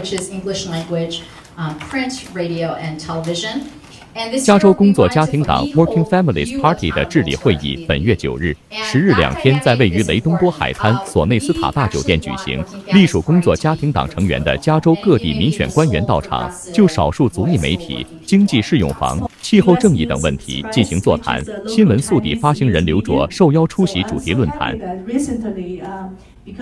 which is English language, print, radio, and television. 加州工作家庭党 Working Families Party 的治理会议本月9日、10日2天在位于雷东多海滩索内斯塔大酒店举行，隶属工作家庭党成员的加州各地民选官员到场，就少数族裔媒体、经济适用房、气候正义等问题进行座谈。新闻速递发行人刘卓受邀出席主题论坛。主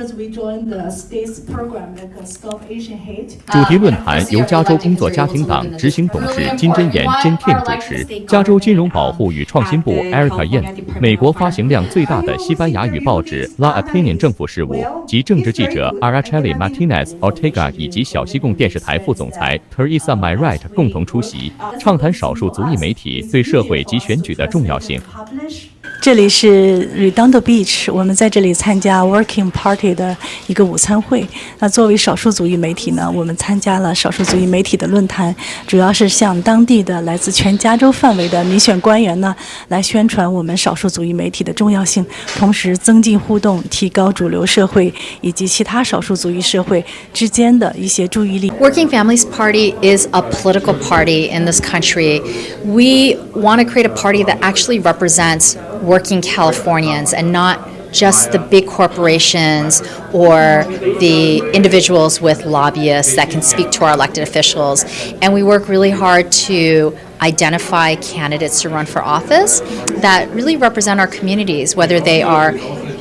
题论坛由加州工作家庭党执行董事金贞妍 Jen Kim 主持，加州金融保护与创新部 Erica Yan、美国发行量最大的西班牙语报纸 La Opinion 政府事务及政治记者 Araceli Martinez Ortega 以及小西贡电视台副总裁 Theresa Mai Wright 共同出席，畅谈少数族裔媒体对社会及选举的重要性。这里是 Redondo Beach， 我们在这里参加 Working Party 的一个午餐会。那作为少数族裔媒体呢，我们参加了少数族裔媒体的论坛，主要是向当地的来自全加州范围的民选官员呢，来宣传我们少数族裔媒体的重要性，同时增进互动，提高主流社会以及其他少数族裔社会之间的一些注意力。Working Families Party is a political party in this country. We want to create a party that actually represents working Californians and not just the big corporations or the individuals with lobbyists that can speak to our elected officials. And we work really hard to identify candidates to run for office that really represent our communities, whether they are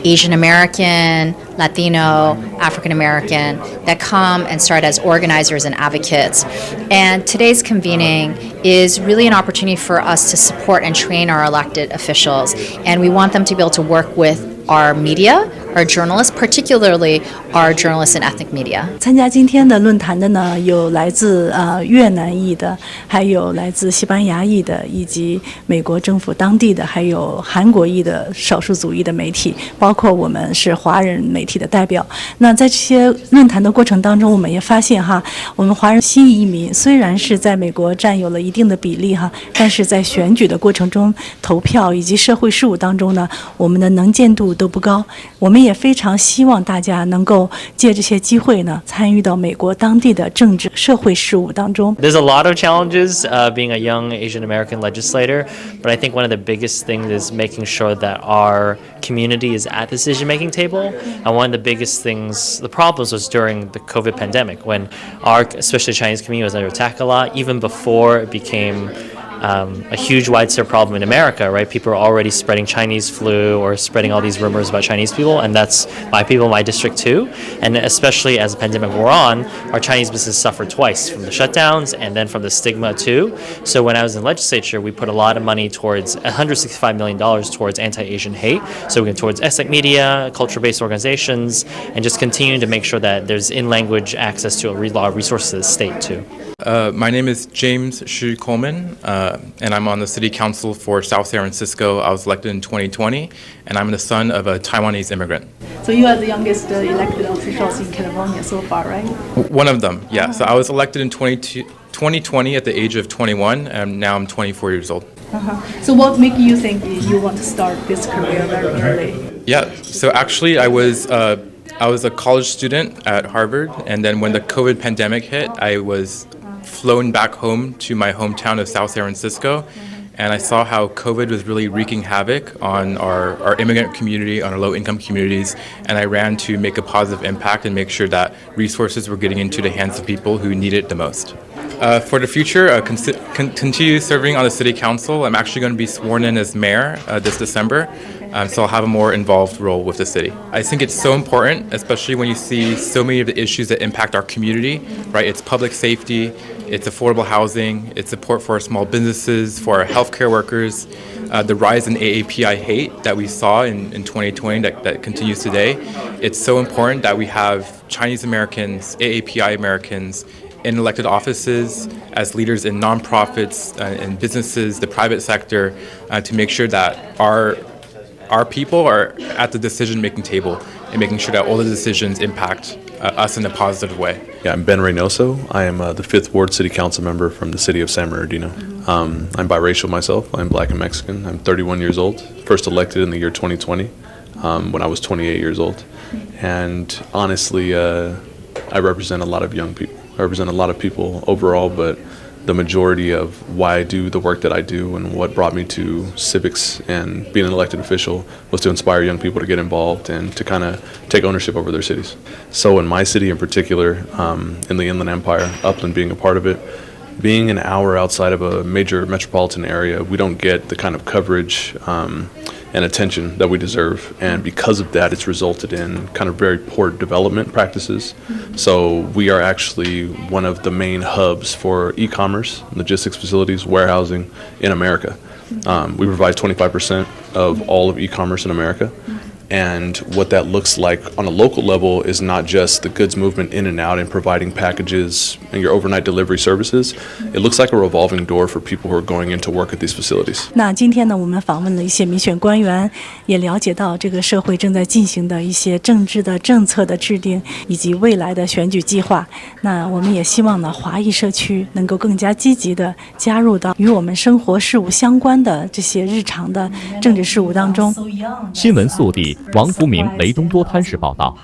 Asian American, Latino, African American, that come and start as organizers and advocates. And today's convening is really an opportunity for us to support and train our elected officials. And we want them to be able to work with our media, our journalists, particularly our journalists in ethnic media. 参加今天的论坛的呢，有来自越南裔的，还有来自西班牙裔的，以及美国政府当地的，还有韩国裔的少数族裔的媒体，包括我们是华人媒体的代表。那在这些论坛的过程当中，我们也发现哈，我们华人新移民虽然是在美国占有了一定的比例哈，但是在选举的过程中、投票以及社会事务当中呢，我们的能见度都不高。我们也非常希望大家能够借这些机会呢，参与到美国当地的政治社会事务当中。There's a lot of challenges being a young Asian American legislator, but I think one of the biggest things is making sure that our community is at the decision-making table. And one of the biggest things, the problems was during the COVID pandemic when our, especially Chinese community, was under attack a lot, even before it became a huge widespread problem in America, right? People are already spreading Chinese flu or spreading all these rumors about Chinese people, and that's my people in my district too. And especially as the pandemic wore on, our Chinese business suffered twice from the shutdowns and then from the stigma too. So when I was in the legislature, we put a lot of money towards $165 million towards anti-Asian hate. So we can towards ethnic media, culture-based organizations, and just continuing to make sure that there's in-language access to a lot of resources of the state too. My name is James Shi Coleman, and I'm on the City Council for South San Francisco. I was elected in 2020, and I'm the son of a Taiwanese immigrant. So you are the youngest elected officials in California so far, right? One of them, yeah. So I was elected in 2020 at the age of 21, and now I'm 24 years old. So what made you think you want to start this career very early? Yeah, so actually I was a college student at Harvard, and then when the COVID pandemic hit, I was flown back home to my hometown of South San Francisco, and I saw how COVID was really wreaking havoc on our immigrant community, on our low-income communities, and I ran to make a positive impact and make sure that resources were getting into the hands of people who need it the most. For the future, continue serving on the City Council. I'm actually going to be sworn in as mayor this December, so I'll have a more involved role with the city. I think it's so important, especially when you see so many of the issues that impact our community, right? It's public safety, it's affordable housing, it's support for our small businesses, for our healthcare workers, the rise in AAPI hate that we saw in 2020 that continues today. It's so important that we have Chinese Americans, AAPI Americans, in elected offices, as leaders in nonprofits, in businesses, the private sector, to make sure that our people are at the decision-making table and making sure that all the decisions impact us in a positive way. Yeah, I'm Ben Reynoso. I am the 5th Ward City Council member from the city of San Bernardino. I'm biracial myself. I'm Black and Mexican. I'm 31 years old, first elected in the year 2020 when I was 28 years old. And honestly, I represent a lot of young people. I I represent a lot of people overall, but the majority of why I do the work that I do and what brought me to civics and being an elected official was to inspire young people to get involved and to kind of take ownership over their cities. So in my city in particular, in the Inland Empire, Upland being a part of it, being an hour outside of a major metropolitan area, we don't get the kind of coverage and attention that we deserve, and because of that it's resulted in kind of very poor development practices. So we are actually one of the main hubs for e-commerce, logistics facilities, warehousing in America. We provide 25% of all of e-commerce in America. And what that looks like on a local level is not just the goods movement in and out and providing packages and your overnight delivery services. It looks like a revolving door for people who are going into work at these facilities. 那今天呢，我们访问了一些民选官员，也了解到这个社会正在进行的一些政治的政策的制定，以及未来的选举计划。那我们也希望呢，华裔社区能够更加积极地加入到与我们生活事务相关的这些日常的政治事务当中。新闻速递王福明雷东多滩市报道。